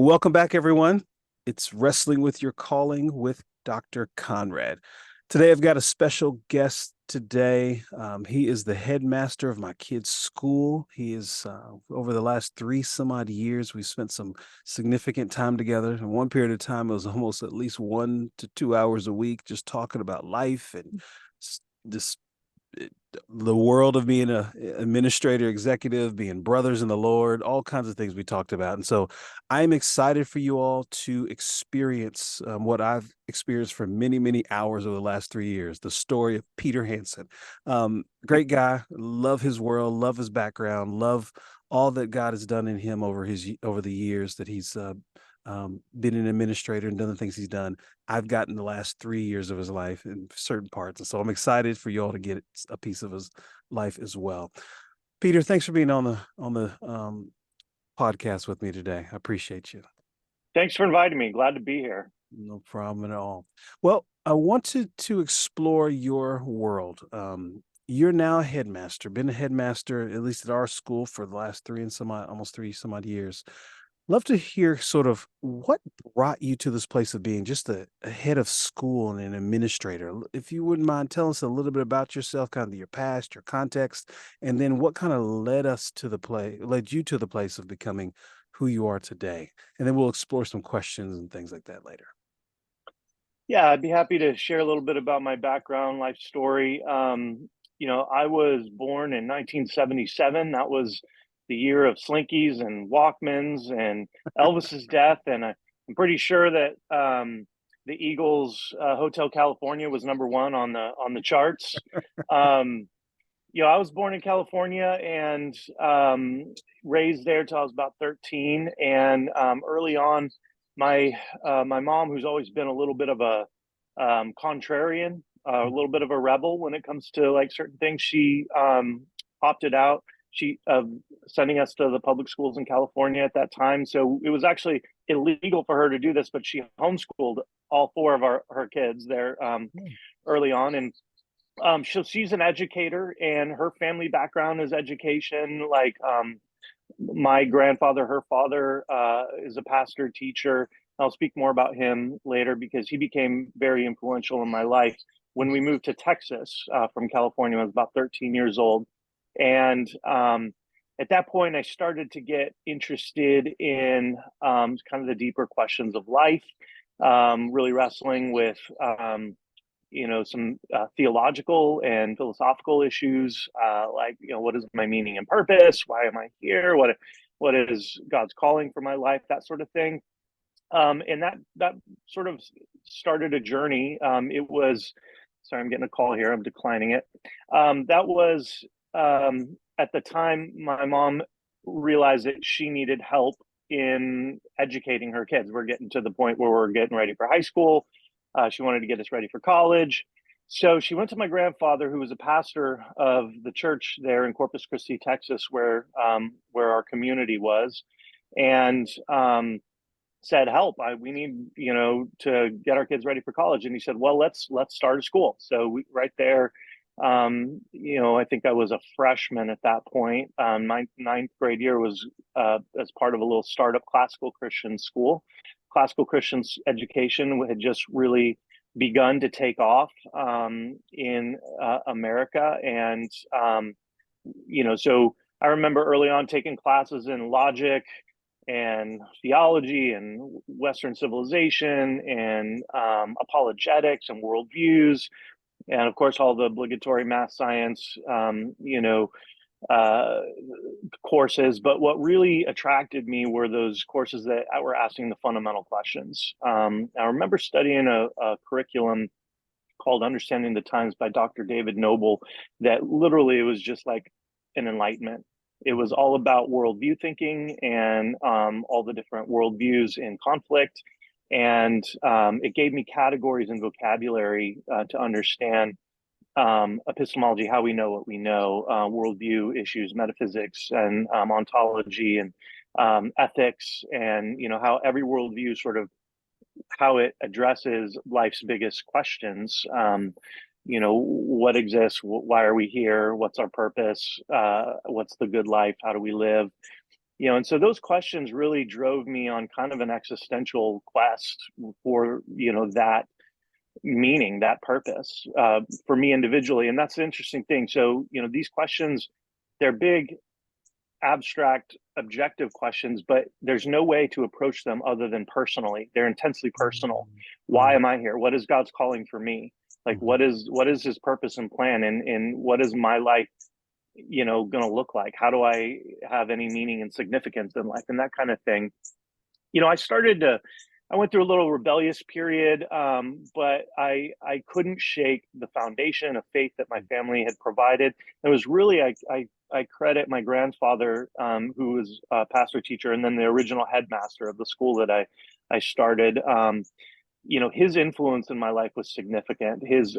Welcome back, everyone. It's Wrestling with Your Calling with Dr. Conrad. Today, I've got a special guest today. He is the headmaster of my kids' school. He is, over the last three some odd years, we spent some significant time together. In one period of time, it was almost at least 1 to 2 hours a week just talking about life and just the world of being a administrator, executive, being brothers in the Lord, all kinds of things we talked about. And so I'm excited for you all to experience what I've experienced for many, many hours over the last 3 years, the story of Peter Hansen. Great guy, love his world, love his background, love all that God has done in him over the years that he's been an administrator and done the things he's done. I've gotten the last 3 years of his life in certain parts. And so I'm excited for you all to get a piece of his life as well. Peter, thanks for being on the podcast with me today. I appreciate you. Thanks for inviting me. Glad to be here. No problem at all. Well, I wanted to explore your world. You're now a headmaster, been a headmaster, at least at our school, for the last almost three some odd years. Love to hear sort of what brought you to this place of being just a head of school and an administrator. If you wouldn't mind telling us a little bit about yourself, kind of your past, your context, and then what kind of led you to the place of becoming who you are today. And then we'll explore some questions and things like that later. Yeah, I'd be happy to share a little bit about my background, life story. I was born in 1977. That was the year of Slinkies and Walkmans and Elvis's death. And I'm pretty sure that the Eagles' Hotel California was number one on the charts. I was born in California and raised there till I was about 13. And early on, my mom, who's always been a little bit of a contrarian, a little bit of a rebel when it comes to like certain things, she opted out. She sending us to the public schools in California at that time. So it was actually illegal for her to do this, but she homeschooled all four of her kids there early on. And so she's an educator, and her family background is education. Like my grandfather, her father, is a pastor, teacher. I'll speak more about him later because he became very influential in my life. When we moved to Texas from California, I was about 13 years old. And at that point, I started to get interested in kind of the deeper questions of life, really wrestling with some theological and philosophical issues, like, what is my meaning and purpose? Why am I here? What is God's calling for my life? That sort of thing. And that sort of started a journey. It was, sorry, I'm getting a call here. I'm declining it. That was at the time my mom realized that she needed help in educating her kids. We're getting to the point where we're getting ready for high school. She wanted to get us ready for college. So she went to my grandfather, who was a pastor of the church there in Corpus Christi, Texas, where our community was, and said, "Help! We need to get our kids ready for college." And he said, "Well, let's start a school." So right there, I think I was a freshman at that point. My ninth grade year was as part of a little startup classical Christian school. Classical Christian education had just really begun to take off in America. And, so I remember early on taking classes in logic and theology and Western civilization and apologetics and worldviews. And of course, all the obligatory math, science, courses. But what really attracted me were those courses that were asking the fundamental questions. I remember studying a curriculum called Understanding the Times by Dr. David Noble, that literally it was just like an enlightenment. It was all about worldview thinking and all the different worldviews in conflict. And it gave me categories and vocabulary to understand epistemology, how we know what we know, worldview issues, metaphysics, and ontology, and ethics, and how every worldview sort of how it addresses life's biggest questions. What exists? Why are we here? What's our purpose? What's the good life? How do we live? And so those questions really drove me on kind of an existential quest for, that meaning, that purpose, for me individually. And that's the interesting thing. So, these questions, they're big, abstract, objective questions, but there's no way to approach them other than personally. They're intensely personal. Why Mhm. am I here? What is God's calling for me? Like, Mhm. what is his purpose and plan? And what is my life, going to look like? How do I have any meaning and significance in life, and that kind of thing? I went through a little rebellious period, but I couldn't shake the foundation of faith that my family had provided. It was really, I credit my grandfather, who was a pastor teacher, and then the original headmaster of the school that I started. His influence in my life was significant. His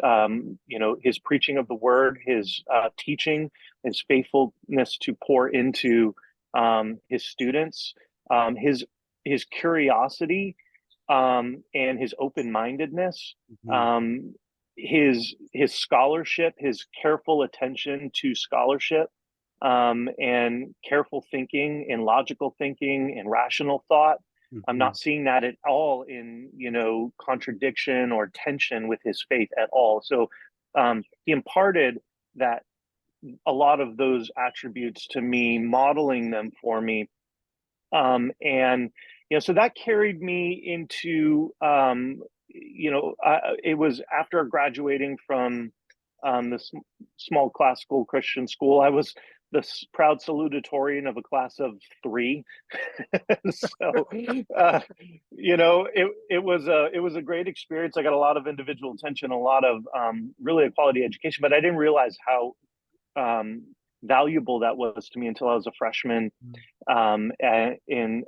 preaching of the word, his teaching, his faithfulness to pour into his students, his curiosity, and his open-mindedness, Mhm. um, his scholarship, his careful attention to scholarship, and careful thinking and logical thinking and rational thought. I'm Mhm. not seeing that at all in, contradiction or tension with his faith at all. So he imparted that, a lot of those attributes to me, modeling them for me. And so that carried me into, it was after graduating from this small classical Christian school. I was the proud salutatorian of a class of three. So, it was a great experience. I got a lot of individual attention, a lot of really a quality education, but I didn't realize how um, valuable that was to me until I was a freshman, in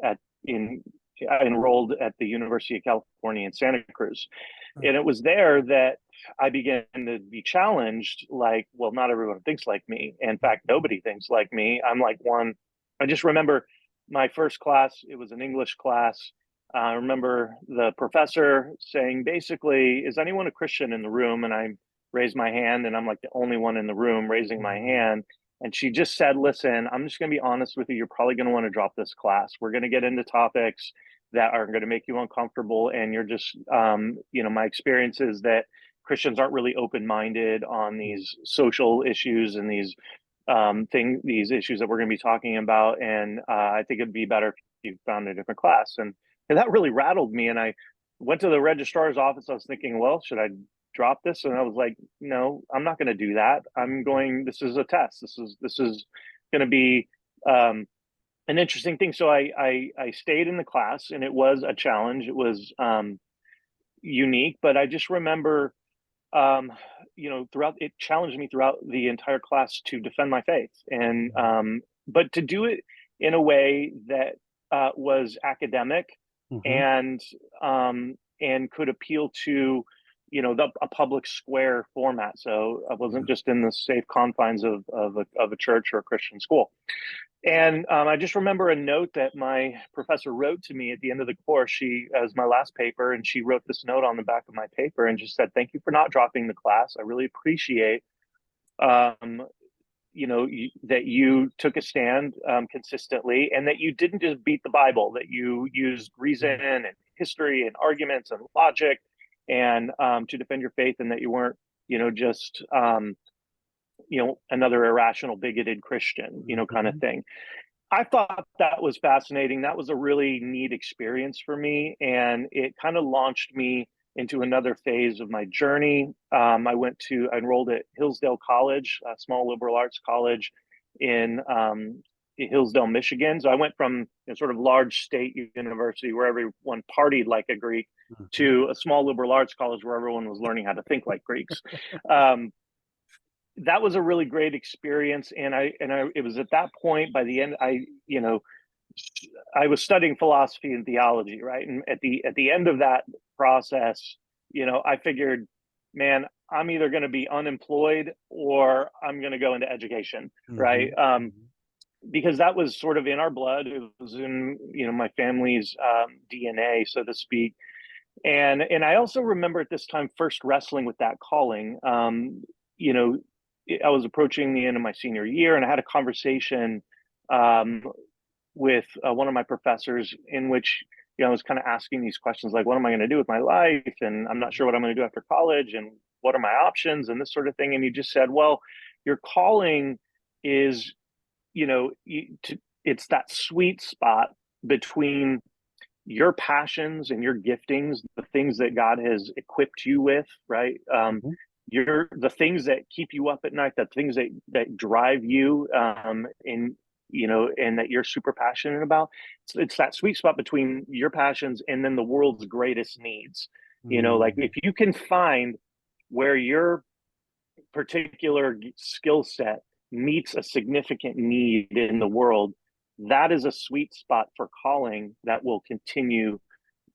at in I enrolled at the University of California in Santa Cruz. And it was there that I began to be challenged, like, well, not everyone thinks like me. In fact, nobody thinks like me. I'm like one. I just remember my first class, it was an English class. I remember the professor saying, basically, is anyone a Christian in the room? And I raised my hand, and I'm like the only one in the room raising my Mhm. hand. And she just said, listen, I'm just going to be honest with you. You're probably going to want to drop this class. We're going to get into topics that are going to make you uncomfortable. And you're just, my experience is that Christians aren't really open-minded on these social issues and these issues that we're going to be talking about. And I think it'd be better if you found a different class. And that really rattled me. And I went to the registrar's office. I was thinking, well, should I drop this? And I was like, no, I'm not going to do that. This is a test. This is going to be, an interesting thing. So I stayed in the class, and it was a challenge. It was unique, but I just remember, throughout, it challenged me throughout the entire class to defend my faith, and but to do it in a way that was academic, Mhm. and could appeal to, a public square format. So I wasn't just in the safe confines of a church or a Christian school. And I just remember a note that my professor wrote to me at the end of the course. As my last paper, and she wrote this note on the back of my paper and just said, "Thank you for not dropping the class. I really appreciate, um, that you took a stand consistently, and that you didn't just beat the Bible, that you used reason Mhm. and history and arguments and logic, and to defend your faith, and that you weren't, just another irrational, bigoted Christian, kind of Mhm. thing." I thought that was fascinating. That was a really neat experience for me, and it kind of launched me into another phase of my journey. I enrolled at Hillsdale College, a small liberal arts college in Hillsdale, Michigan. So I went from a sort of large state university where everyone partied like a Greek Mhm. to a small liberal arts college where everyone was learning how to think like Greeks. Um, that was a really great experience, and it was at that point, by the end, I was studying philosophy and theology, right? And at the end of that process, I figured, man, I'm either going to be unemployed or I'm going to go into education, right? Mhm. Mhm. Because that was sort of in our blood. It was in, my family's DNA, so to speak. And I also remember at this time first wrestling with that calling. You know, I was approaching the end of my senior year, and I had a conversation, um, with one of my professors in which, I was kind of asking these questions like, what am I going to do with my life? And I'm not sure what I'm going to do after college, and what are my options and this sort of thing. And he just said, well, your calling is, it's that sweet spot between your passions and your giftings, the things that God has equipped you with, right? Mhm. The things that keep you up at night, the things that drive you, and that you're super passionate about. It's that sweet spot between your passions and then the world's greatest needs. Like Mm. if you can find where your particular skill set meets a significant need in the world, that is a sweet spot for calling that will continue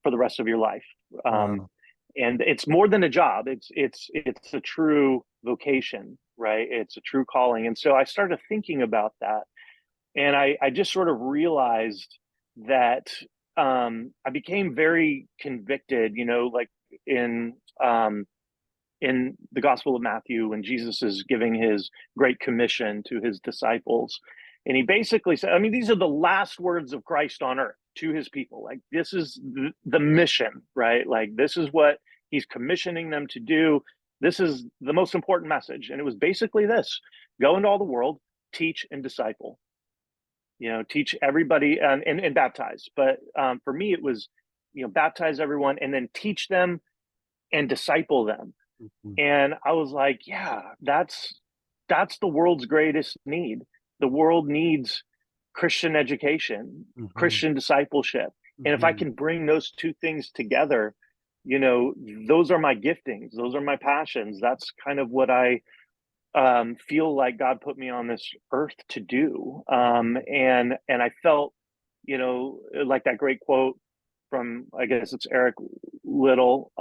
for the rest of your life. Um, Wow. and it's more than a job. It's a true vocation, right? It's a true calling. And so I started thinking about that, and I just sort of realized that I became very convicted. Like in in the Gospel of Matthew, when Jesus is giving his great commission to his disciples. And he basically said, I mean, these are the last words of Christ on earth to his people. Like, this is the mission, right? Like, this is what he's commissioning them to do. This is the most important message. And it was basically this: go into all the world, teach and disciple, teach everybody, and baptize. But for me, it was, baptize everyone and then teach them and disciple them. Mhm. And I was like, yeah, that's the world's greatest need. The world needs Christian education, Mhm. Christian discipleship. And if I Mhm. can bring those two things together, you know, those are my giftings, those are my passions. That's kind of what I feel like God put me on this earth to do. And I felt, like that great quote from, I guess it's Eric Little,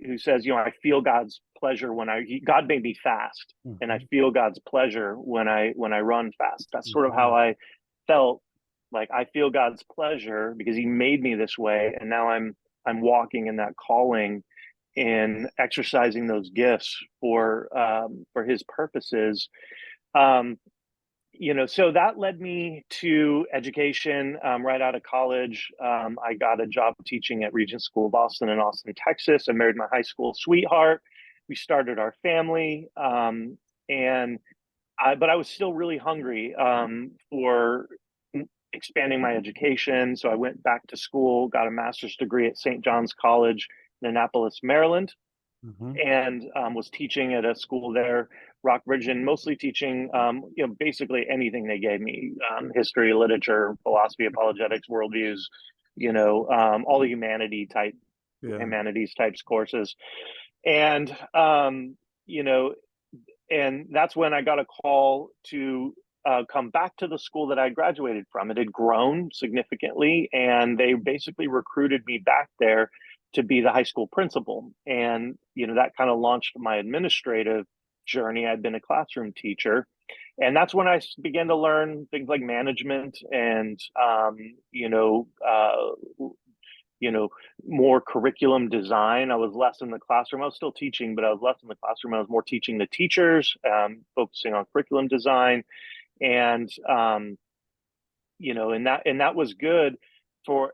who says, I feel God's pleasure when God made me fast, and I Mhm. feel God's pleasure when I run fast. That's sort of how Mhm. I felt. Like, I feel God's pleasure because He made me this way, and now I'm walking in that calling and exercising those gifts for His purposes. Um, so that led me to education. Right out of college, I got a job teaching at Regent School of Austin in Austin, Texas. I married my high school sweetheart. We started our family, and but I was still really hungry for expanding my education. So I went back to school, got a master's degree at St. John's College in Annapolis, Maryland, Mhm. and was teaching at a school there, Rockbridge, and mostly teaching, basically anything they gave me: history, literature, philosophy, apologetics, worldviews, all the Yeah. humanities types courses. And, you know, and that's when I got a call to come back to the school that I graduated from. It had grown significantly, and they basically recruited me back there to be the high school principal. And that kind of launched my administrative journey. I'd been a classroom teacher, and that's when I began to learn things like management and you know, more curriculum design. I was less in the classroom. I was still teaching, but I was less in the classroom. I was more teaching the teachers, focusing on curriculum design, and and that was good for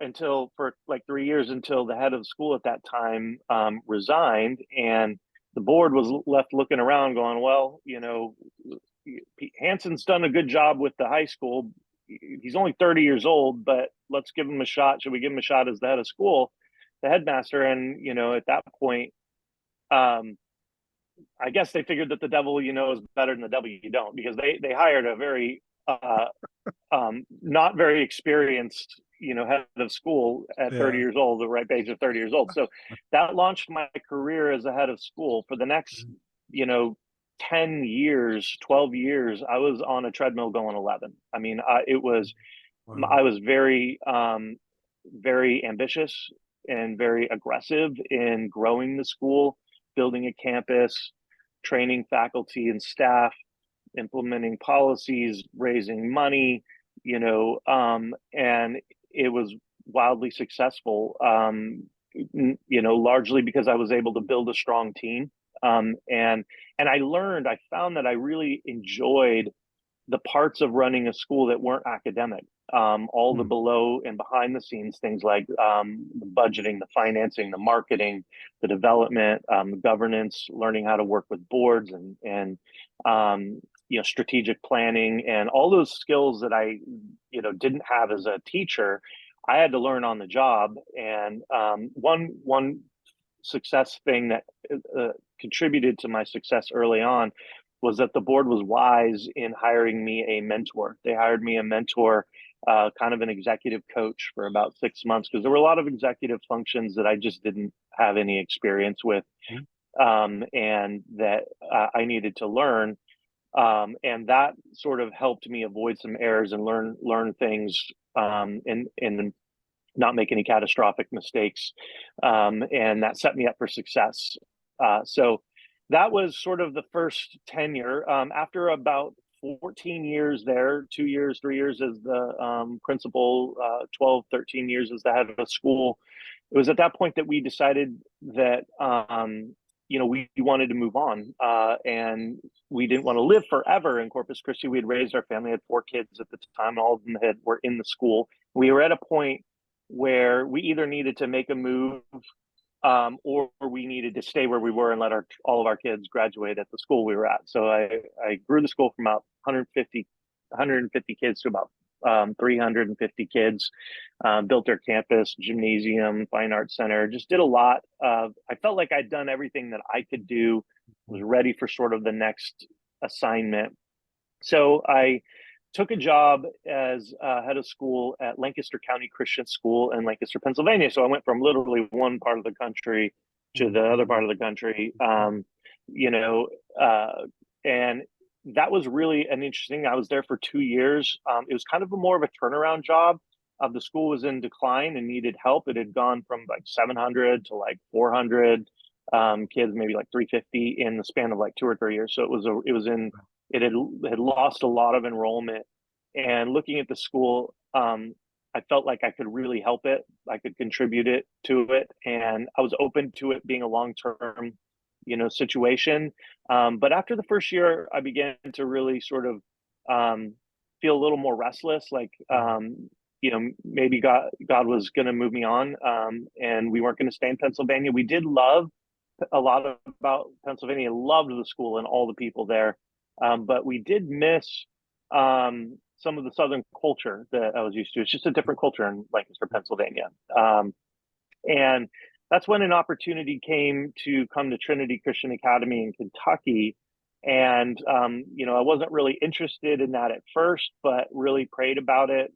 like 3 years, until the head of the school at that time resigned, and the board was left looking around, going, well, Hansen's done a good job with the high school. He's only 30 years old, but let's give him a shot. Should we give him a shot as the head of school, the headmaster? And, at that point, um, I guess they figured that the devil, is better than the devil you don't, because they hired a very, not very experienced, head of school at 30 Yeah. years old, the ripe age of 30 years old. So that launched my career as a head of school. For the next, you know, 10 years, 12 years, I was on a treadmill going 11. I mean, Wow. I was very, very ambitious and very aggressive in growing the school, building a campus, training faculty and staff, implementing policies, raising money, and it was wildly successful. Largely because I was able to build a strong team, and I found that I really enjoyed the parts of running a school that weren't academic. all the Hmm. below and behind the scenes things like the budgeting, the financing, the marketing, the development, the governance, learning how to work with boards and strategic planning and all those skills that I didn't have as a teacher. I had to learn on the job. And one success thing that contributed to my success early on was that the board was wise in hiring me a mentor. They hired me a mentor, kind of an executive coach for about 6 months, because there were a lot of executive functions that I just didn't have any experience with, and that I needed to learn. And that sort of helped me avoid some errors and learn things, and not make any catastrophic mistakes. And that set me up for success. So that was sort of the first tenure. After about 14 years there, 2 years, 3 years as the principal, 12, 13 years as the head of a school, it was at that point that we decided that we wanted to move on, and we didn't want to live forever in Corpus Christi. We had raised our family, had 4 kids at the time, all of them were in the school. We were at a point where we either needed to make a move, or we needed to stay where we were and let all of our kids graduate at the school we were at. So I grew the school from about 150 kids to about 350 kids, built our campus, gymnasium, fine arts center, just did a lot of, I felt like I'd done everything that I could do, was ready for sort of the next assignment. So I took a job as head of school at Lancaster County Christian School in Lancaster, Pennsylvania. So I went from literally one part of the country to the other part of the country, you know, and that was really an interesting. I was there for 2 years. It was kind of more of a turnaround job. The school was in decline and needed help. It had gone from like 700 to like 400 kids, maybe like 350 in the span of like 2 or 3 years. So it had lost a lot of enrollment. And looking at the school, I felt like I could really help it. I could contribute it to it, and I was open to it being a long term, situation. But after the first year, I began to really sort of feel a little more restless. Like, maybe God was going to move me on, and we weren't going to stay in Pennsylvania. We did love a lot about Pennsylvania, loved the school and all the people there. But we did miss some of the Southern culture that I was used to. It's just a different culture in Lancaster, Pennsylvania. And that's when an opportunity came to come to Trinity Christian Academy in Kentucky. And, I wasn't really interested in that at first, but really prayed about it,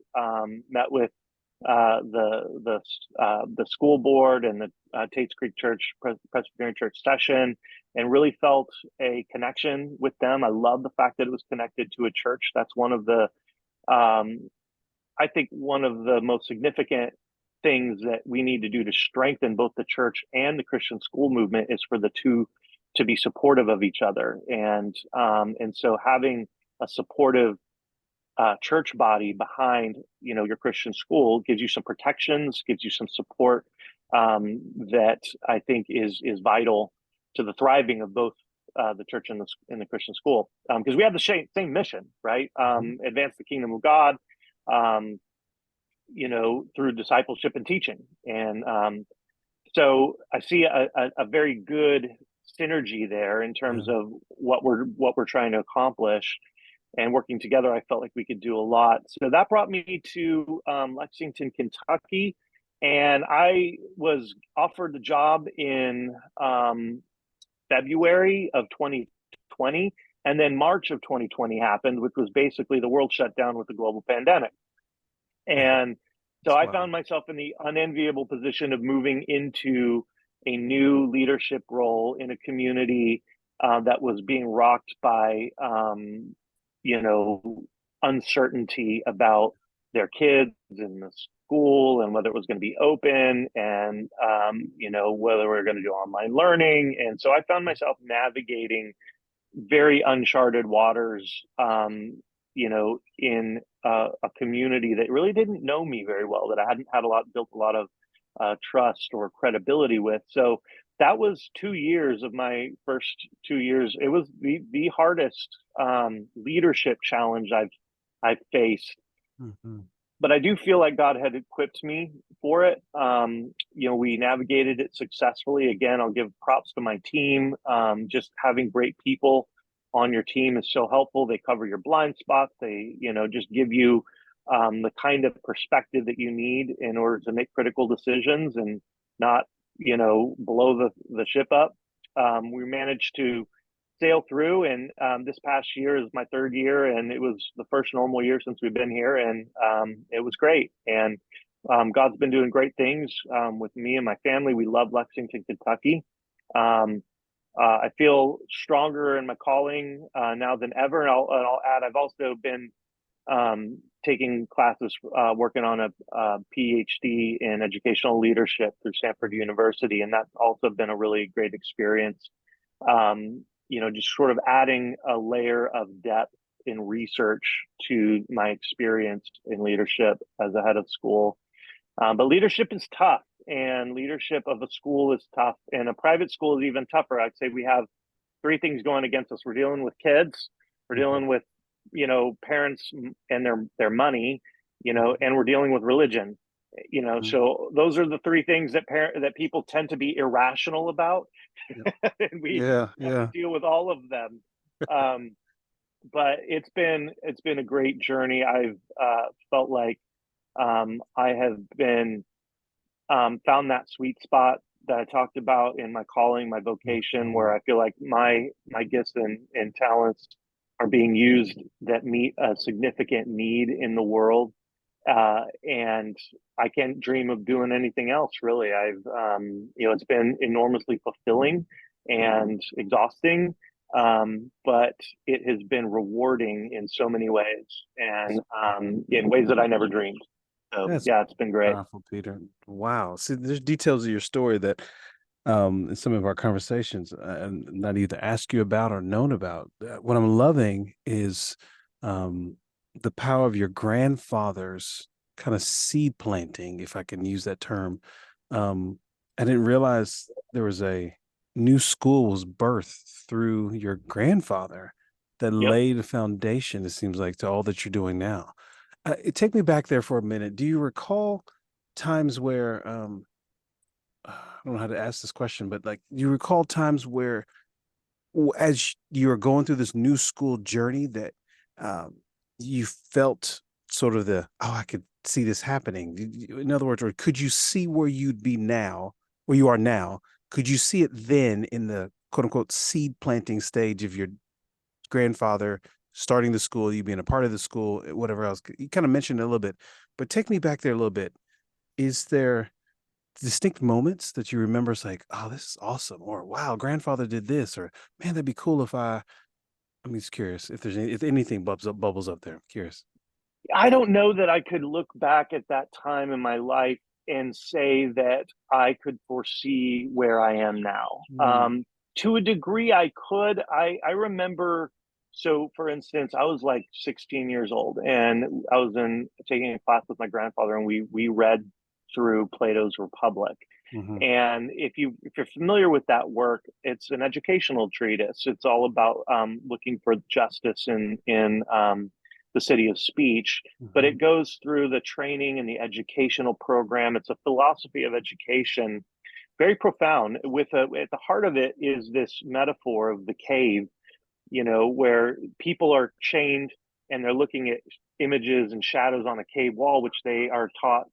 met with the school board and the Tates Creek Church Presbyterian Church session, and really felt a connection with them. I love the fact that it was connected to a church. That's one of the I think one of the most significant things that we need to do to strengthen both the church and the Christian school movement is for the two to be supportive of each other. And so having a supportive church body behind your Christian school gives you some protections, gives you some support, that I think is vital to the thriving of both the church and the Christian school, because we have the same mission, right? Advance the kingdom of God, through discipleship and teaching. And so I see a very good synergy there in terms of what we're trying to accomplish. And working together, I felt like we could do a lot. So that brought me to Lexington, Kentucky, and I was offered the job in February of 2020, and then March of 2020 happened, which was basically the world shut down with the global pandemic. And so I found myself in the unenviable position of moving into a new leadership role in a community that was being rocked by uncertainty about their kids in the school and whether it was going to be open, and whether we were going to do online learning. And so I found myself navigating very uncharted waters, in a community that really didn't know me very well, that I hadn't built a lot of trust or credibility with. So that was 2 years of my first 2 years. It was the hardest leadership challenge I've faced. but I do feel like God had equipped me for it. We navigated it successfully. Again, I'll give props to my team. Just having great people on your team is so helpful. They cover your blind spots. They, just give you the kind of perspective that you need in order to make critical decisions and not, blow the ship up. We managed to sail through, and this past year is my third year, and it was the first normal year since we've been here, and it was great. And God's been doing great things with me and my family. We love Lexington, Kentucky. um, I feel stronger in my calling now than ever, and I'll add, I've also been taking classes, working on a PhD in educational leadership through Stanford University, and that's also been a really great experience. Just sort of adding a layer of depth in research to my experience in leadership as a head of school. But leadership is tough, and leadership of a school is tough, and a private school is even tougher. I'd say we have three things going against us. We're dealing with kids, we're Mhm. dealing with parents and their money, and we're dealing with religion. Mhm. So those are the three things that people tend to be irrational about. Yep. And we Yeah, have to yeah. deal with all of them. um, but it's been a great journey. I've felt like I have been found that sweet spot that I talked about in my calling, my vocation, where Mhm. I feel like my gifts and talents are being used that meet a significant need in the world. And I can't dream of doing anything else, really. It's been enormously fulfilling and exhausting, but it has been rewarding in so many ways, and in ways that I never dreamed. So That's yeah, it's been great. powerful, Peter. Wow. See, there's details of your story that in some of our conversations not either asked you about or known about. What I'm loving is um, the power of your grandfather's kind of seed planting, if I can use that term. Um, I didn't realize there was a new school was birthed through your grandfather that Yep. laid a foundation, it seems like, to all that you're doing now. Take me back there for a minute. Do you recall times where I don't know how to ask this question, but like, do you recall times where, as you were going through this new school journey, that um, you felt sort of oh, I could see this happening. In other words, or could you see where you'd be now, where you are now? Could you see it then in the quote unquote seed planting stage of your grandfather starting the school, you being a part of the school, whatever else? You kind of mentioned it a little bit, but take me back there a little bit. Is there distinct moments that you remember? It's like, oh, this is awesome, or wow, grandfather did this, or man, that'd be cool if I'm just curious if if anything bubbles up there. I'm curious. I don't know that I could look back at that time in my life and say that I could foresee where I am now. Mm, To a degree, I could. I remember. So, for instance, I was like 16 years old, and I was in taking a class with my grandfather, and we read through Plato's Republic. hmm And if you're familiar with that work, it's an educational treatise. It's all about looking for justice in the city of speech, but hmm it goes through the training and the educational program. It's a philosophy of education, very profound. At the heart of it is this metaphor of the cave, where people are chained and they're looking at images and shadows on a cave wall, which they are taught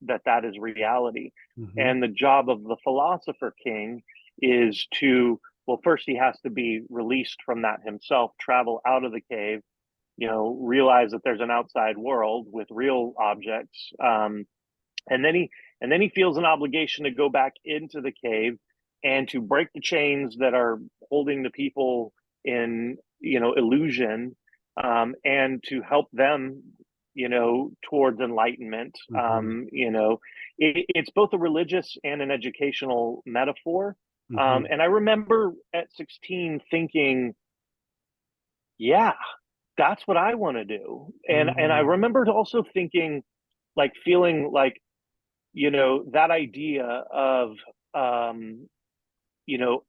that is reality. hmm And the job of the philosopher king is to, well, first he has to be released from that himself, travel out of the cave, realize that there's an outside world with real objects, and then he feels an obligation to go back into the cave and to break the chains that are holding the people in illusion, and to help them towards enlightenment. hmm It's both a religious and an educational metaphor. hmm And I remember at 16 thinking, yeah, that's what I want to do. And I hmm remembered also thinking, like, feeling like, that idea of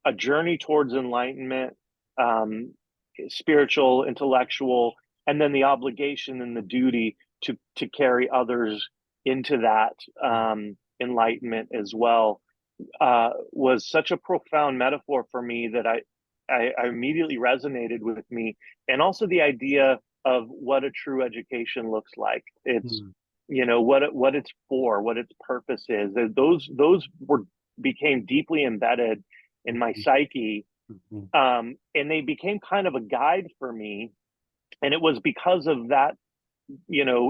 a journey towards enlightenment, um spiritual, intellectual, and then the obligation and the duty to carry others into that enlightenment as well, was such a profound metaphor for me that I immediately resonated with me, and also the idea of what a true education looks like. It's, Mm, what it's for, what its purpose is. Those were became deeply embedded in my mhm, psyche, mhm, and they became kind of a guide for me. And it was because of that,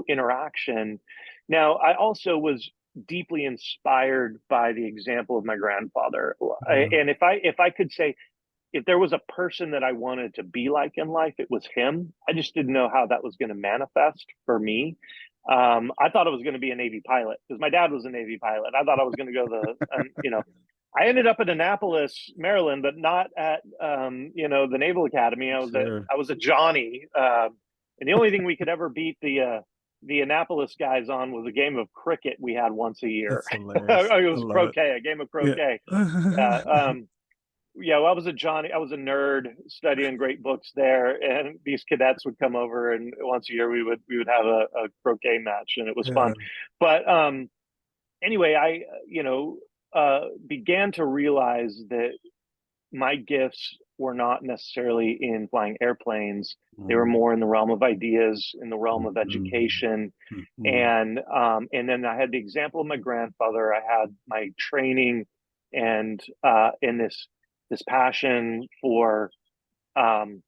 interaction. Now, I also was deeply inspired by the example of my grandfather. yeah, And if I could say, if there was a person that I wanted to be like in life, it was him. I just didn't know how that was going to manifest for me. I thought I was going to be a Navy pilot because my dad was a Navy pilot. I thought I was going to go I ended up at Annapolis, Maryland, but not at the Naval Academy. sure. I was a Johnny, and the only thing we could ever beat the Annapolis guys on was a game of cricket we had once a year. That's hilarious. It I was love it. croquet, a game of Yeah. croquet. Yeah, yeah. Well, I was a Johnny. I was a nerd studying great books there, and these cadets would come over, and once a year we would have a croquet match, and it was Yeah. fun. But anyway, I began to realize that my gifts were not necessarily in flying airplanes. They were Mm, more in the realm of ideas, in the realm of mhm, education, mhm, and then I had the example of my grandfather. I had my training, and in this passion for um,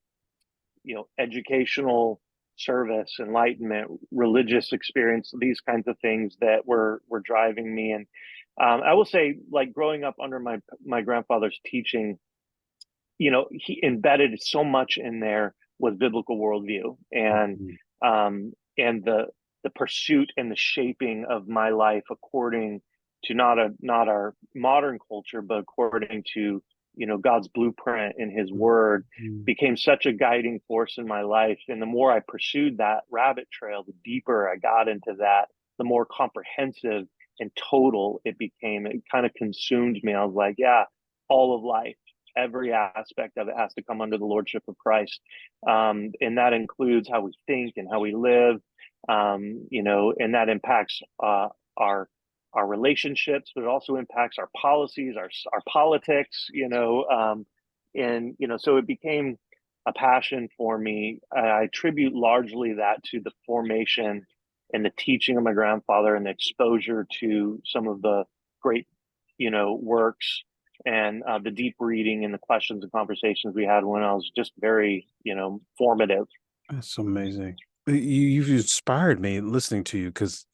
educational service, enlightenment, religious experience, these kinds of things that were driving me. And I will say, like growing up under my grandfather's teaching, he embedded so much in there with biblical worldview, mhm, and the pursuit and the shaping of my life according to not our modern culture, but according to God's blueprint in His Word, mhm. became such a guiding force in my life. And the more I pursued that rabbit trail, the deeper I got into that, the more comprehensive and total it became. It kind of consumed me. I was like, yeah, all of life, every aspect of it has to come under the lordship of Christ, and that includes how we think and how we live, and that impacts our relationships, but it also impacts our policies, our politics, and so it became a passion for me. I attribute largely that to the formation and the teaching of my grandfather and the exposure to some of the great, works, and the deep reading and the questions and conversations we had when I was just very, formative. That's amazing. You've inspired me listening to you because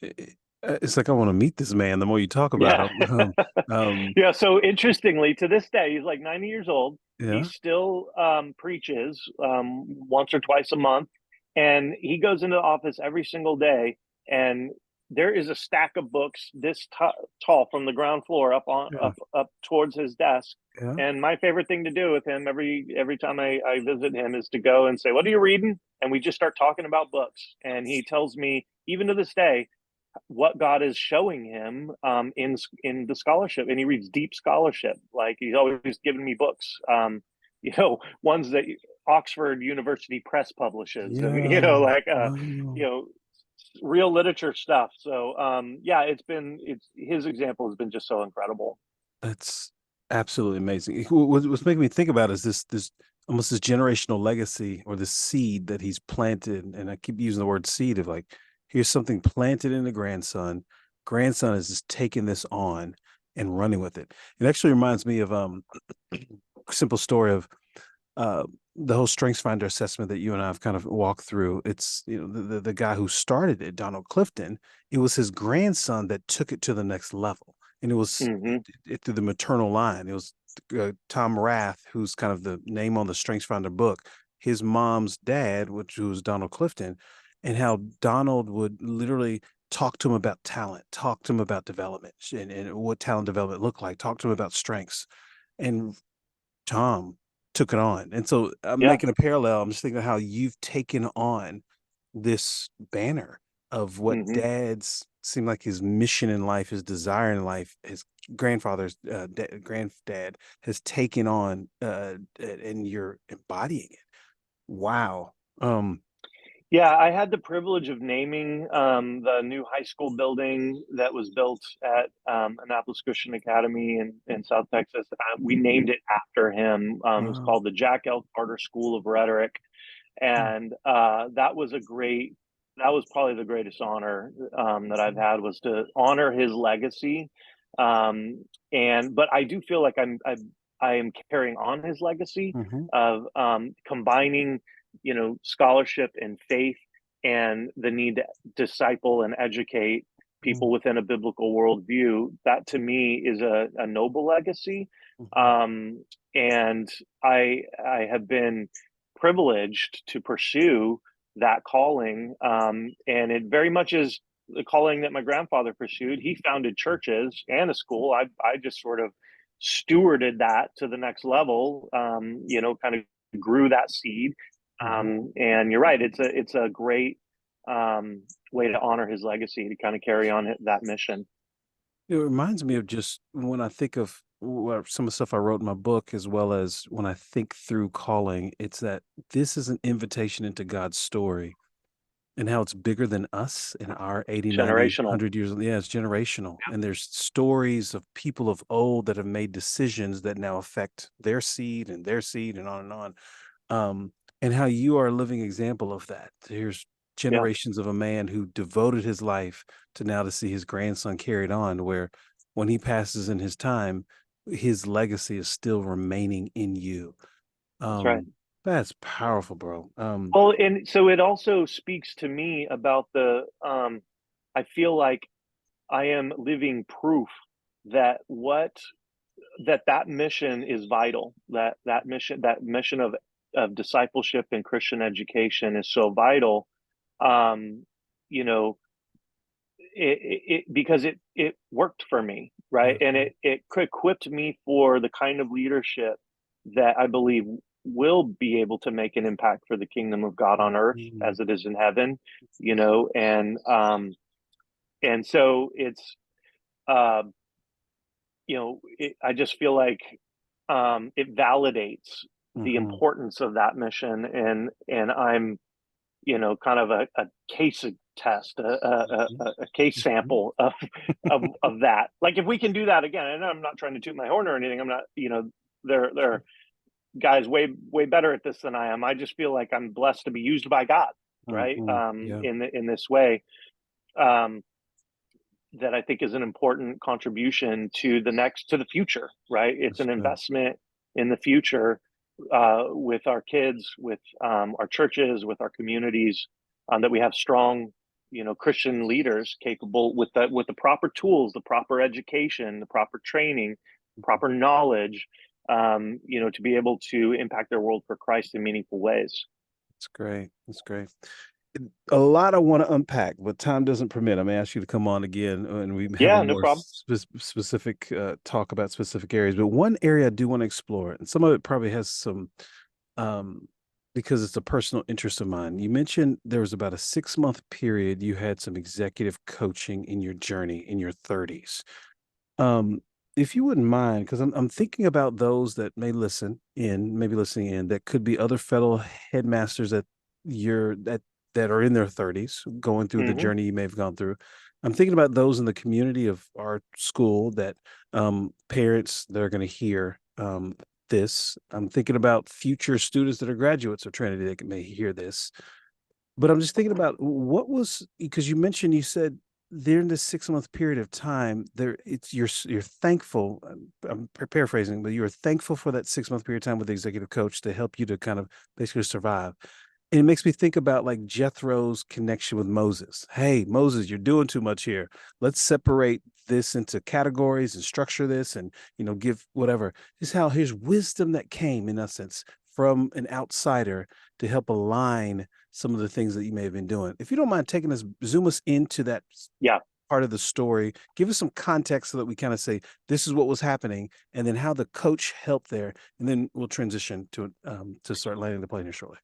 it's like I want to meet this man the more you talk about Yeah. him. Yeah. So interestingly, to this day, he's like 90 years old. He Yeah. still preaches once or twice a month. And he goes into the office every single day. And there is a stack of books this tall from the ground floor Yeah. up towards his desk. Yeah. And my favorite thing to do with him every time I visit him is to go and say, "What are you reading?" And we just start talking about books. And he tells me, even to this day, what God is showing him in the scholarship, and he reads deep scholarship. Like he's always giving me books, ones that Oxford University Press publishes, and Yeah. like you Oh, know, real literature stuff. So yeah, it's his example has been just so incredible. that's absolutely amazing. What's making me think about is this almost this generational legacy or this seed that he's planted. And I keep using the word seed of like, here's something planted in the grandson. Grandson is just taking this on and running with it. It actually reminds me of simple story of uh the whole strengths finder assessment that you and I have kind of walked through. It's the guy who started it, Donald Clifton. It was his grandson that took it to the next level, and it was Hmm. through the maternal line. It was Tom Rath, who's kind of the name on the strengths finder book, his mom's dad, which was Donald Clifton, and how Donald would literally talk to him about talent, talk to him about development, and what talent development looked like, talk to him about strengths. And Tom took it on. And so I'm Yeah. making a parallel. I'm just thinking how you've taken on this banner of what Hmm. dad's seemed like his mission in life, his desire in life, his grandfather's granddad has taken on, and you're embodying it. Wow. Yeah, I had the privilege of naming the new high school building that was built at Annapolis Christian Academy in South Texas. We named it after him. It was Wow. called the Jack L. Carter School of Rhetoric, Mm, and that was probably the greatest honor that I've had, was to honor his legacy. But I do feel like I am carrying on his legacy mhm, of combining, scholarship and faith, and the need to disciple and educate people mm, within a biblical worldview. That to me is a noble legacy. mhm, And I have been privileged to pursue that calling. And it very much is the calling that my grandfather pursued. He founded churches and a school. I just sort of stewarded that to the next level, kind of grew that seed. mhm. And you're right, it's a great way to honor his legacy, to kind of carry on that mission. It reminds me of just when I think of some of the stuff I wrote in my book, as well as when I think through calling, it's that this is an invitation into God's story and how it's bigger than us and our 80, 90, Generational. 100 years. Yeah, it's generational. And there's stories of people of old that have made decisions that now affect their seed and on and on. And how you are a living example of that. Here's Yeah, generations of a man who devoted his life to now to see his grandson carried on, where when he passes in his time, his legacy is still remaining in you. that's right. That's powerful, bro. Well, and so it also speaks to me about I feel like I am living proof that that mission is vital. That mission of discipleship and Christian education is so vital. Um, you know, because it worked for me, right? And Mhm, it equipped me for the kind of leadership that I believe will be able to make an impact for the kingdom of God on earth mhm. as it is in heaven, and so it's uh, I just feel like it validates the Mhm, importance of that mission, and I'm kind of a case test, mhm, a case mhm, sample of that. Like, if we can do that again, and I'm not trying to toot my horn or anything. I'm not, there are guys way better at this than I am. I just feel like I'm blessed to be used by God, right? mhm. Yeah, In this way, um, that I think is an important contribution to the future, right? It's that's an good. investment in the future, with our kids, with our churches, with our communities, that we have strong, Christian leaders capable with the proper tools, the proper education, the proper training, Mhm. proper knowledge, to be able to impact their world for Christ in meaningful ways. That's great. That's great. A lot I want to unpack, but time doesn't permit. I may ask you to come on again and we have a Yeah, no more problem. specific talk about specific areas. But one area I do want to explore, and some of it probably has some, um, because it's a personal interest of mine. You mentioned there was about a 6 month period you had some executive coaching in your journey in your 30s. Um, if you wouldn't mind, because I'm thinking about those that maybe listening in, that could be other fellow headmasters that are in their 30s going through the Hmm. journey you may have gone through. I'm thinking about those in the community of our school that parents that are going to hear this. I'm thinking about future students that are graduates of Trinity that may hear this, but I'm just thinking about what was, because you said during this 6 month period of time there, it's you're thankful. I'm paraphrasing, but you're thankful for that 6 month period of time with the executive coach to help you to kind of basically survive. And it makes me think about like Jethro's connection with Moses. Hey, Moses, you're doing too much here. Let's separate this into categories and structure this and, give whatever. This is how here's wisdom that came, in essence, from an outsider to help align some of the things that you may have been doing. If you don't mind taking us, zoom us into that Yeah. part of the story, give us some context so that we kind of say, this is what was happening, and then how the coach helped there. And then we'll transition to start landing the plane here shortly.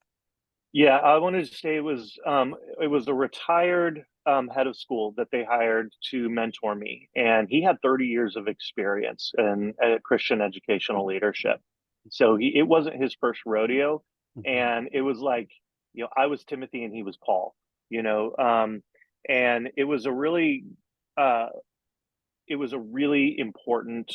Yeah, I wanted to say it was a retired head of school that they hired to mentor me, and he had 30 years of experience in Christian educational leadership. So it wasn't his first rodeo, Mhm. and it was like I was Timothy and he was Paul, and uh, it was a really important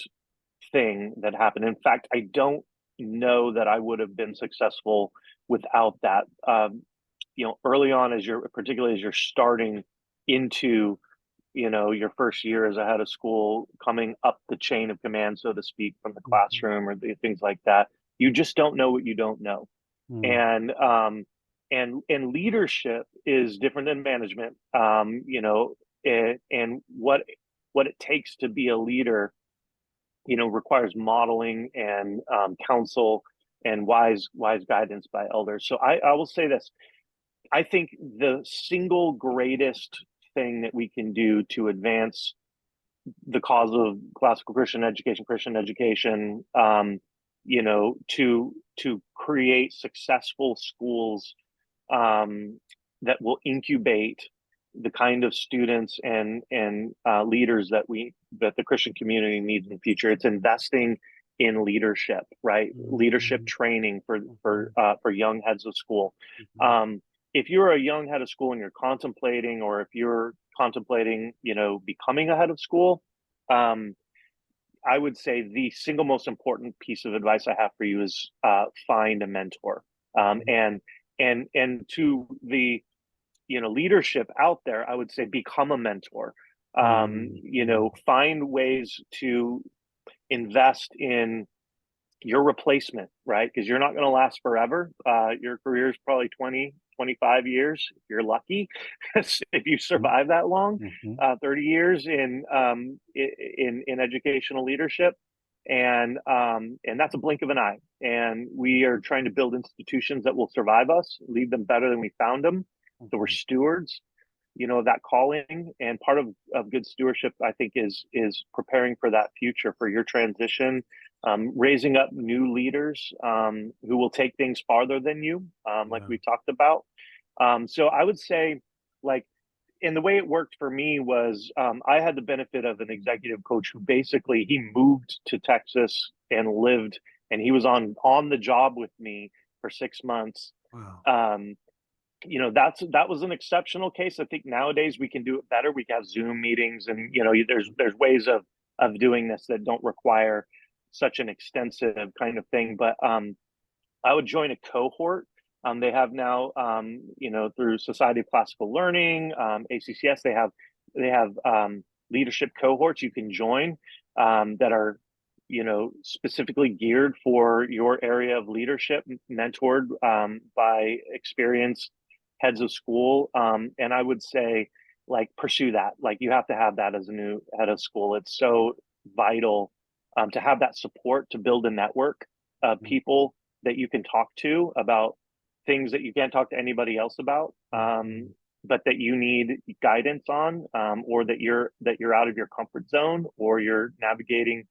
thing that happened. In fact, I don't know that I would have been successful without that. Early on, particularly as you're starting into, your first year as a head of school, coming up the chain of command, so to speak, from the Mhm. classroom or things like that, you just don't know what you don't know. Mm. And leadership is different than management. And what it takes to be a leader, requires modeling and counsel and wise guidance by elders. So I will say this: I think the single greatest thing that we can do to advance the cause of classical Christian education, to create successful schools that will incubate the kind of students and leaders that the Christian community needs in the future. It's investing in leadership, right? Leadership Mhm. training for Mhm. young heads of school. Mhm. Um, if you're a young head of school and you're contemplating, or if you're contemplating, becoming a head of school, um, I would say the single most important piece of advice I have for you is find a mentor. Mhm. And to the leadership out there, I would say become a mentor. Mhm. Find ways to invest in your replacement, right? Because you're not going to last forever. Your career is probably 20, 25 years if you're lucky. If you Mhm. survive that long, Mhm. 30 years in educational leadership, and that's a blink of an eye. And we are trying to build institutions that will survive us, leave them better than we found them. So we're Mhm. stewards, that calling. And part of good stewardship, I think, is preparing for that future, for your transition, raising up new leaders who will take things farther than you, like Yeah. we talked about. So I would say, like, and the way it worked for me was, I had the benefit of an executive coach who basically he moved to Texas and lived, and he was on the job with me for 6 months. Wow. Um, that was an exceptional case. I think nowadays we can do it better. We can have Zoom meetings, and there's ways of doing this that don't require such an extensive kind of thing. But I would join a cohort. They have now, through Society of Classical Learning, ACCS, they have leadership cohorts you can join, that are, specifically geared for your area of leadership, mentored by experienced heads of school. And I would say, like, pursue that. Like, you have to have that as a new head of school. It's so vital to have that support, to build a network of Mhm. people that you can talk to about things that you can't talk to anybody else about, Mhm. but that you need guidance on, or that you're out of your comfort zone, or you're navigating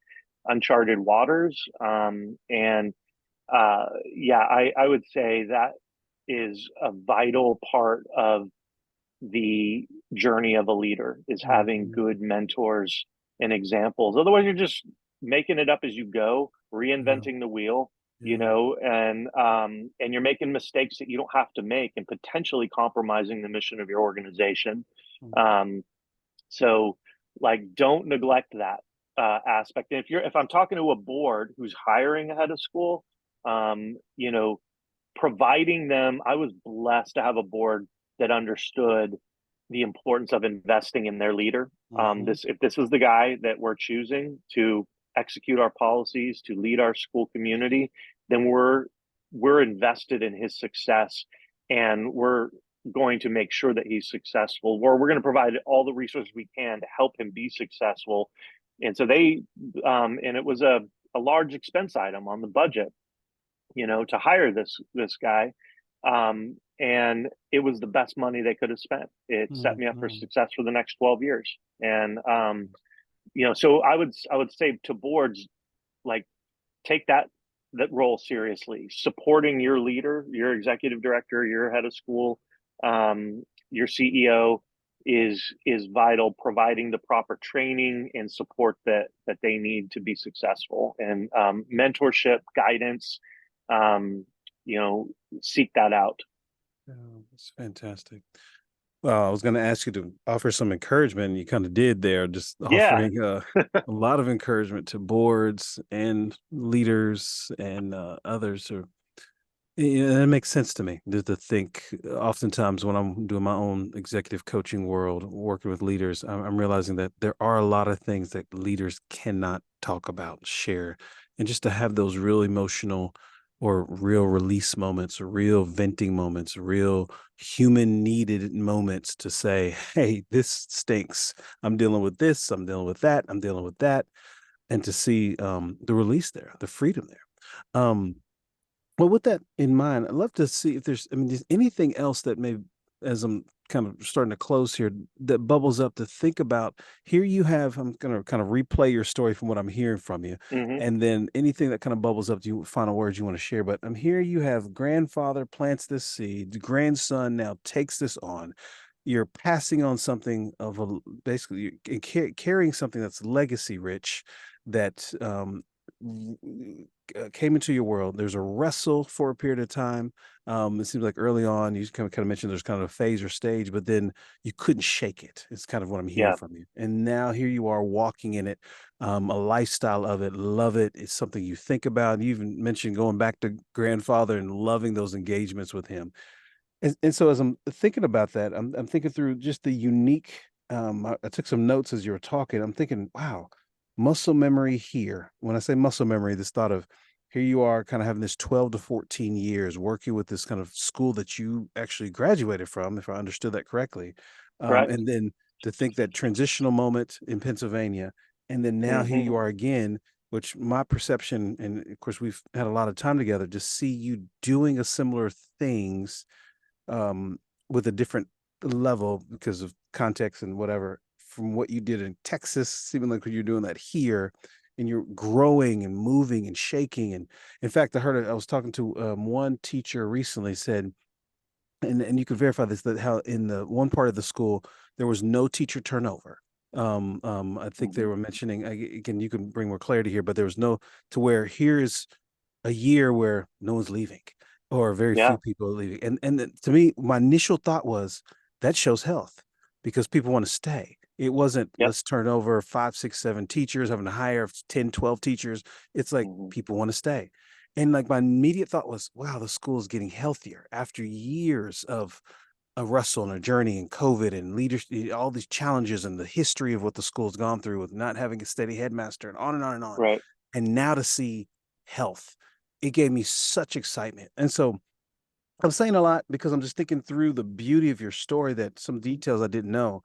uncharted waters. And yeah, I would say that is a vital part of the journey of a leader, is having Mhm. good mentors and examples. Otherwise, you're just making it up as you go, Yeah. reinventing the wheel, Yeah. and you're making mistakes that you don't have to make, and potentially compromising the mission of your organization. Mhm. Um, so, like, don't neglect that aspect. And if I'm talking to a board who's hiring a head of school, providing them, I was blessed to have a board that understood the importance of investing in their leader. Mhm. If this is the guy that we're choosing to execute our policies, to lead our school community, then we're invested in his success, and we're going to make sure that he's successful, or we're going to provide all the resources we can to help him be successful. And so and it was a large expense item on the budget, to hire this guy. And it was the best money they could have spent. It set me up for Mhm. success for the next 12 years. And so I would say to boards, like, take that role seriously. Supporting your leader, your executive director, your head of school, your CEO is vital. Providing the proper training and support that they need to be successful, and mentorship, guidance. Um, seek that out. Oh, that's fantastic. Well, I was going to ask you to offer some encouragement, and you kind of did there, just Yeah. offering a lot of encouragement to boards and leaders and others. Or yeah, it makes sense to me to think. Oftentimes, when I'm doing my own executive coaching world, working with leaders, I'm realizing that there are a lot of things that leaders cannot talk about, share, and just to have those real emotional or real release moments, or real venting moments, real human needed moments to say, "Hey, this stinks. I'm dealing with this. I'm dealing with that. I'm dealing with that," and to see the release there, the freedom there. Well, with that in mind, I'd love to see if there's, I mean, there's anything else that may, as I'm kind of starting to close here, that bubbles up to think about. Here you have, I'm going to kind of replay your story from what I'm hearing from you. Hmm. And then anything that kind of bubbles up to you, final words you want to share. But I'm here, you have grandfather plants this seed, the grandson now takes this on. You're passing on something of a, basically, carrying something that's legacy rich that came into your world. There's a wrestle for a period of time. It seems like early on you kind of mentioned there's kind of a phase or stage, but then you couldn't shake it. It's kind of what I'm hearing Yeah. from you. And now here you are walking in it, a lifestyle of it, love it. It's something you think about. You even mentioned going back to grandfather and loving those engagements with him. And so as I'm thinking about that, I'm thinking through just the unique. I took some notes as you were talking. I'm thinking, wow, muscle memory here. When I say muscle memory, this thought of here you are, kind of having this 12 to 14 years working with this kind of school that you actually graduated from, if I understood that correctly, Correct. and then to think that transitional moment in Pennsylvania, and then now here Hmm. you are again. Which my perception, and of course we've had a lot of time together, to see you doing a similar things um, with a different level because of context and whatever from what you did in Texas, seeming like you're doing that here, and you're growing and moving and shaking. And in fact, I was talking to one teacher recently said, and you could verify this, that how in the one part of the school there was no teacher turnover. I think they Hmm. were mentioning again, you can bring more clarity here, but there was no to where here's a year where no one's leaving or very few Yeah. people are leaving. To me, my initial thought was that shows health because people want to stay. It wasn't Yep. let's turn over 5, 6, 7 teachers, having to hire 10, 12 teachers. It's like Hmm. people want to stay. And like my immediate thought was, wow, the school is getting healthier after years of a wrestle and a journey and COVID and leadership, all these challenges and the history of what the school's gone through with not having a steady headmaster and on and on and on. Right. And now to see health, it gave me such excitement. And so I'm saying a lot because I'm just thinking through the beauty of your story, that some details I didn't know,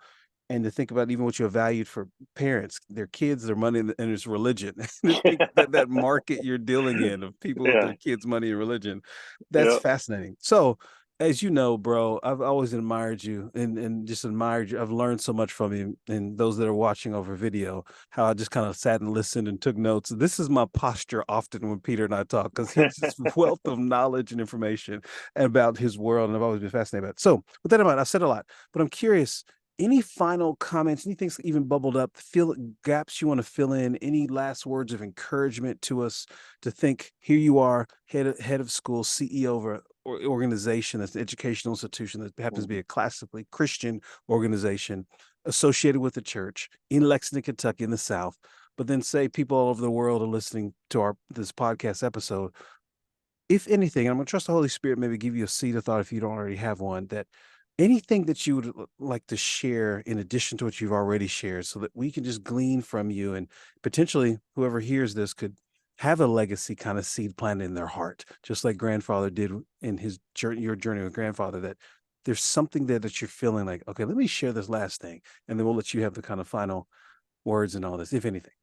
and to think about even what you have valued for parents, their kids, their money, and it's religion. To think that that market you're dealing in of people with Yeah. their kids' money and religion, that's Yeah. fascinating. So, as you know, bro, I've always admired you and just admired you. I've learned so much from you, and those that are watching over video, how I just kind of sat and listened and took notes. This is my posture often when Peter and I talk because he's this wealth of knowledge and information about his world, and I've always been fascinated by it. So, with that in mind, I've said a lot, but I'm curious, any final comments, anything that even bubbled up, fill gaps you want to fill in, any last words of encouragement to us to think here you are, head of school, CEO of an organization that's an educational institution that happens to be Mhm. a classically Christian organization associated with the church in Lexington, Kentucky, in the South. But then say people all over the world are listening to our this podcast episode. If anything, I'm gonna trust the Holy Spirit, maybe give you a seed of thought if you don't already have one, that anything that you would like to share in addition to what you've already shared so that we can just glean from you, and potentially whoever hears this could have a legacy kind of seed planted in their heart, just like grandfather did in his journey, your journey with grandfather, that there's something there that you're feeling like, okay, let me share this last thing, and then we'll let you have the kind of final words and all this, if anything.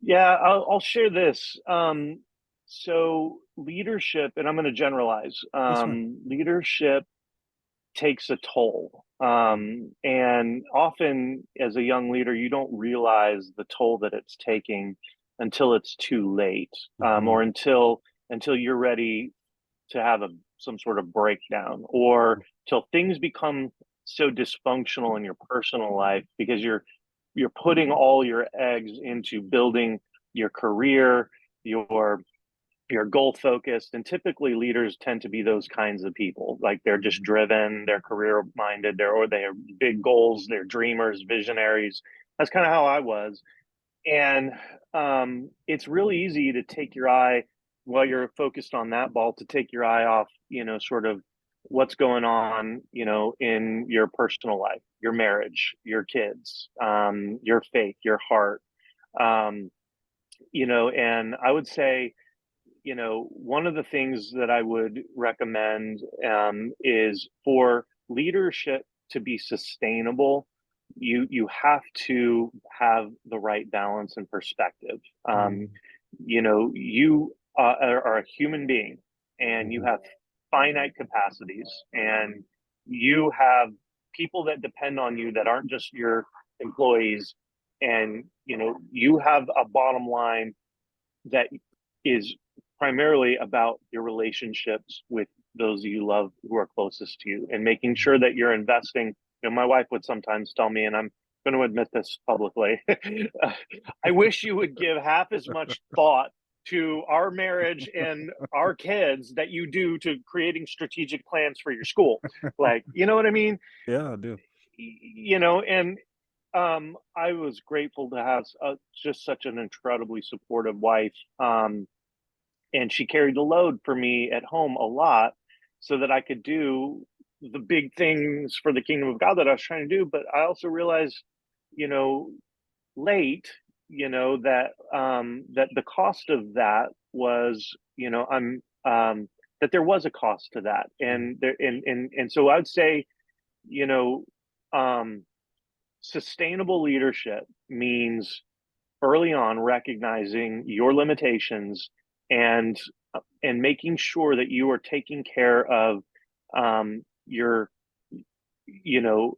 Yeah, I'll share this. So leadership, and I'm going to generalize. That's fine. Leadership takes a toll, and often as a young leader, you don't realize the toll that it's taking until it's too late, Hmm. or until you're ready to have some sort of breakdown, or till things become so dysfunctional in your personal life because you're putting all your eggs into building your career, your you're goal focused, and typically leaders tend to be those kinds of people. Like they're just driven, they're career minded, or they have big goals, they're dreamers, visionaries. That's kind of how I was. And it's really easy to take your eye while you're focused on that ball, to take your eye off, sort of what's going on, in your personal life, your marriage, your kids, your faith, your heart. Um, and I would say, one of the things that I would recommend is for leadership to be sustainable. You have to have the right balance and perspective. Mm, You are a human being, and you mhm, have finite capacities, and you have people that depend on you that aren't just your employees, and you have a bottom line that is primarily about your relationships with those you love who are closest to you, and making sure that you're investing. My wife would sometimes tell me, and I'm going to admit this publicly, I wish you would give half as much thought to our marriage and our kids that you do to creating strategic plans for your school. Like, you know what I mean? yeah, I do. And I was grateful to have just such an incredibly supportive wife. And she carried the load for me at home a lot, so that I could do the big things for the kingdom of God that I was trying to do. But I also realized, you know, late, that the cost of that was, that there was a cost to that. Mm, And so I'd say, you know, um, sustainable leadership means early on recognizing your limitations, and making sure that you are taking care of your you know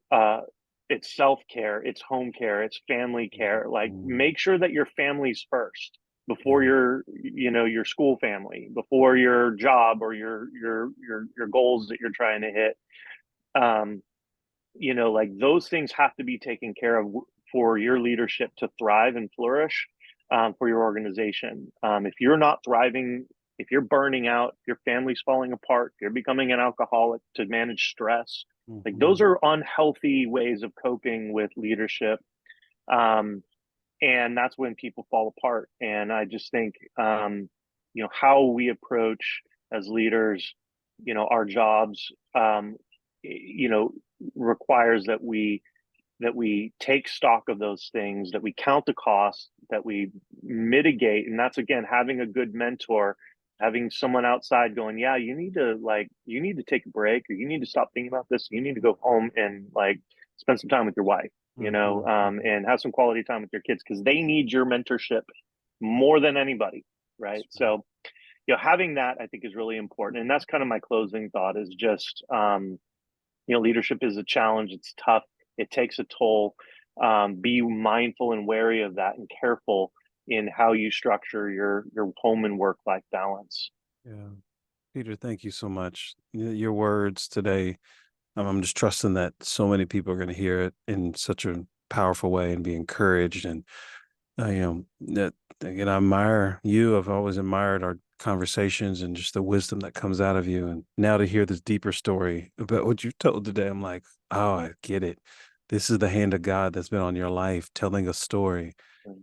it's self-care, it's home care, it's family care. Like, mm, make sure that your family's first before yeah. your school family, before your job, or your goals that you're trying to hit. um like, those things have to be taken care of for your leadership to thrive and flourish, for your organization. If you're not thriving, if you're burning out, if your family's falling apart, if you're becoming an alcoholic to manage stress, like, those Mhm. are unhealthy ways of coping with leadership. Um, and that's when people fall apart. And I just think, how we approach as leaders, our jobs, you know, requires that we take stock of those things, that we count the cost, that we mitigate. And that's, again, having a good mentor, having someone outside going, yeah, you need to take a break, or you need to stop thinking about this. You need to go home and, like, spend some time with your wife, Mhm, mhm. and have some quality time with your kids, because they need your mentorship more than anybody. Right. That's right. So, having that, I think, is really important. And that's kind of my closing thought, is just, leadership is a challenge. It's tough. It takes a toll. Be mindful and wary of that, and careful in how you structure your home and work life balance. Yeah. Peter, thank you so much. Your words today, I'm just trusting that so many people are going to hear it in such a powerful way and be encouraged. And that again, I admire you. I've always admired our conversations and just the wisdom that comes out of you. And now to hear this deeper story about what you told today, I'm like, oh, I get it. This is the hand of God that's been on your life, telling a story,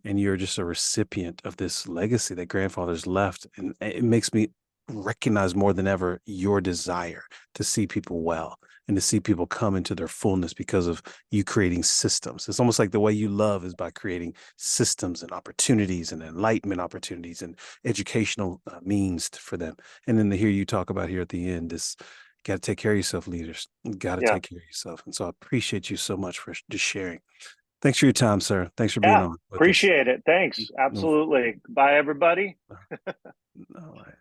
and you're just a recipient of this legacy that grandfather's left. And it makes me recognize more than ever your desire to see people well and to see people come into their fullness because of you creating systems. It's almost like the way you love is by creating systems and opportunities and enlightenment opportunities and educational means for them. And then to hear you talk about here at the end, this got to take care of yourself, leaders. Got to Yeah, take care of yourself. And so I appreciate you so much for just sharing. Thanks for your time, sir. Thanks for being yeah, on with us. appreciate it. Thanks. No, Absolutely. Bye, everybody. all right.